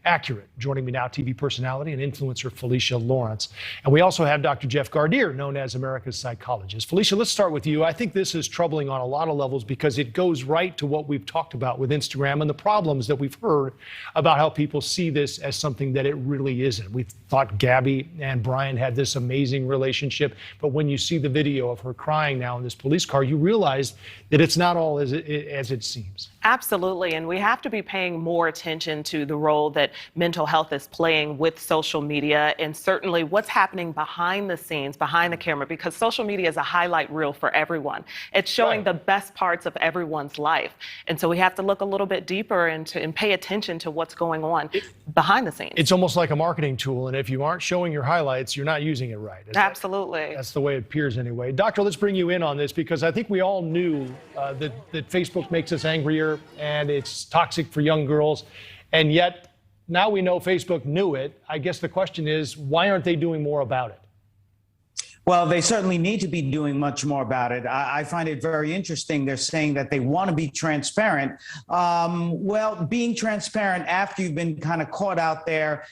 accurate. Joining me now, TV personality and influencer Felicia Lawrence. And we also have Dr. Jeff Gardere, known as America's Psychologist. Felicia, let's start with you. I think this is troubling on a lot of levels because it goes right to what we've talked about with Instagram and the problems that we've heard about how people see this as something that it really isn't. We thought Gabby and Brian had this amazing relationship, but when you see the video of her crying now in this police car, you realize that it's not all as it seems. Absolutely, and we have to be paying more attention to the role that mental health is playing with social media, and certainly what's happening behind the scenes, behind the camera, because social media is a highlight reel for everyone. It's showing the best parts of everyone's life, and so we have to look a little bit deeper and pay attention to what's going on behind the scenes. It's almost like a marketing tool, and if you aren't showing your highlights, you're not using it right. Absolutely. That's the way it appears anyway. Doctor, let's bring you in on this because I think we all knew that Facebook makes us angrier and it's toxic for young girls, and yet now we know Facebook knew it. I guess the question is, why aren't they doing more about it? Well, they certainly need to be doing much more about it. I find it very interesting. They're saying that they want to be transparent. Well, being transparent after you've been kind of caught out there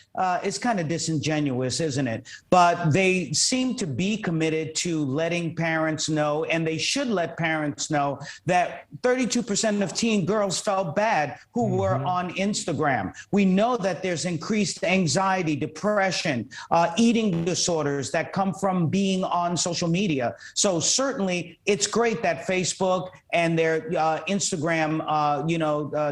is kind of disingenuous, isn't it? But they seem to be committed to letting parents know, and they should let parents know, that 32% of teen girls felt bad who were on Instagram. We know that there's increased anxiety, depression, eating disorders that come from being on social media. So certainly it's great that Facebook and their Instagram,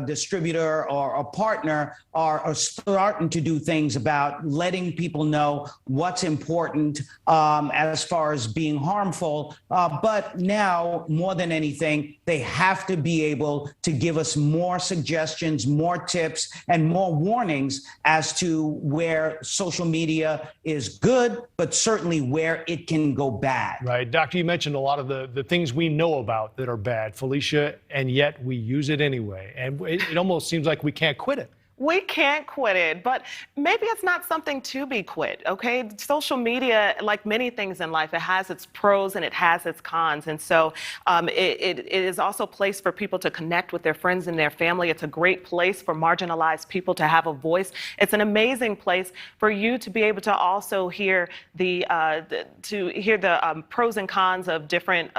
distributor or a partner are starting to do things about letting people know what's important as far as being harmful. But now, more than anything, they have to be able to give us more suggestions, more tips, and more warnings as to where social media is good, but certainly where it can go bad. Right. Doctor, you mentioned a lot of the things we know about that are bad, Felicia, and yet we use it anyway. And it almost seems like we can't quit it. We can't quit it, but maybe it's not something to be quit, okay? Social media, like many things in life, it has its pros and it has its cons. And so it is also a place for people to connect with their friends and their family. It's a great place for marginalized people to have a voice. It's an amazing place for you to be able to also hear the pros and cons of different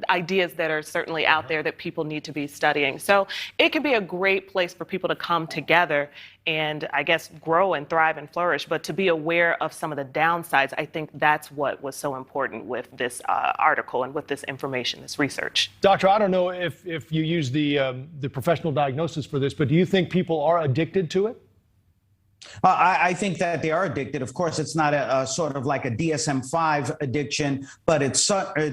ideas that are certainly out there that people need to be studying. So it can be a great place for people to come together and I guess grow and thrive and flourish, but to be aware of some of the downsides, I think that's what was so important with this article and with this information, this research. Doctor, I don't know if you use the professional diagnosis for this, but do you think people are addicted to it? I think that they are addicted. Of course, it's not a sort of like a DSM-5 addiction, but it's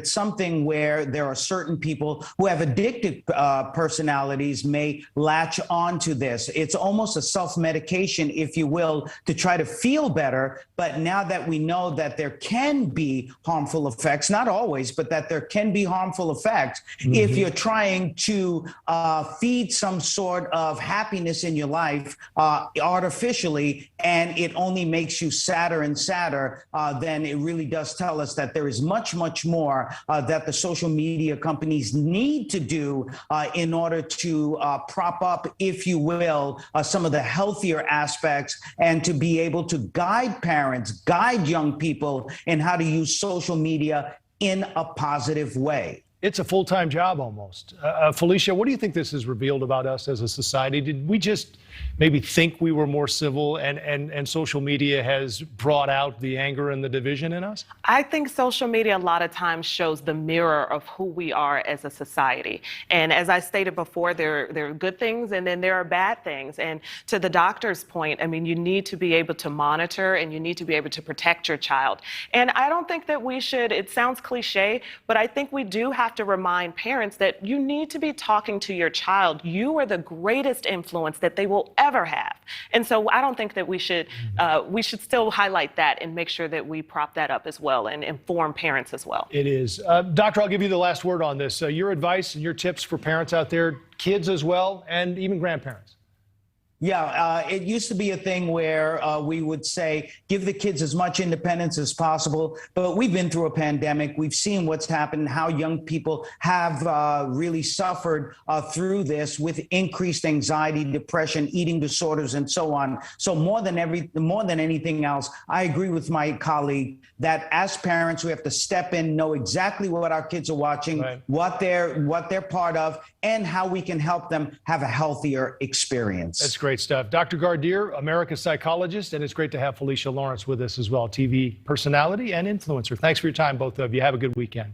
something where there are certain people who have addicted personalities may latch onto this. It's almost a self-medication, if you will, to try to feel better. But now that we know that there can be harmful effects, not always, but that there can be harmful effects if you're trying to feed some sort of happiness in your life artificially, and it only makes you sadder and sadder, then it really does tell us that there is much, much more that the social media companies need to do in order to prop up, if you will, some of the healthier aspects and to be able to guide parents, guide young people in how to use social media in a positive way. It's a full-time job almost. Felicia, what do you think this has revealed about us as a society? Did we just maybe think we were more civil and social media has brought out the anger and the division in us? I think social media a lot of times shows the mirror of who we are as a society. And as I stated before, there are good things and then there are bad things. And to the doctor's point, I mean, you need to be able to monitor and you need to be able to protect your child. And I don't think that we should, it sounds cliche, but I think we do have to remind parents that you need to be talking to your child. You are the greatest influence that they will ever have. And so I don't think that we should still highlight that and make sure that we prop that up as well and inform parents as well. It is. Doctor, I'll give you the last word on this. Your advice and your tips for parents out there, kids as well, and even grandparents. Yeah, it used to be a thing where we would say, give the kids as much independence as possible. But we've been through a pandemic. We've seen what's happened, how young people have really suffered through this with increased anxiety, depression, eating disorders, and so on. So more than anything else, I agree with my colleague that as parents, we have to step in, know exactly what our kids are watching, right, what they're part of, and how we can help them have a healthier experience. That's great stuff. Dr. Gardir, America's psychologist, and it's great to have Felicia Lawrence with us as well, TV personality and influencer. Thanks for your time, both of you. Have a good weekend.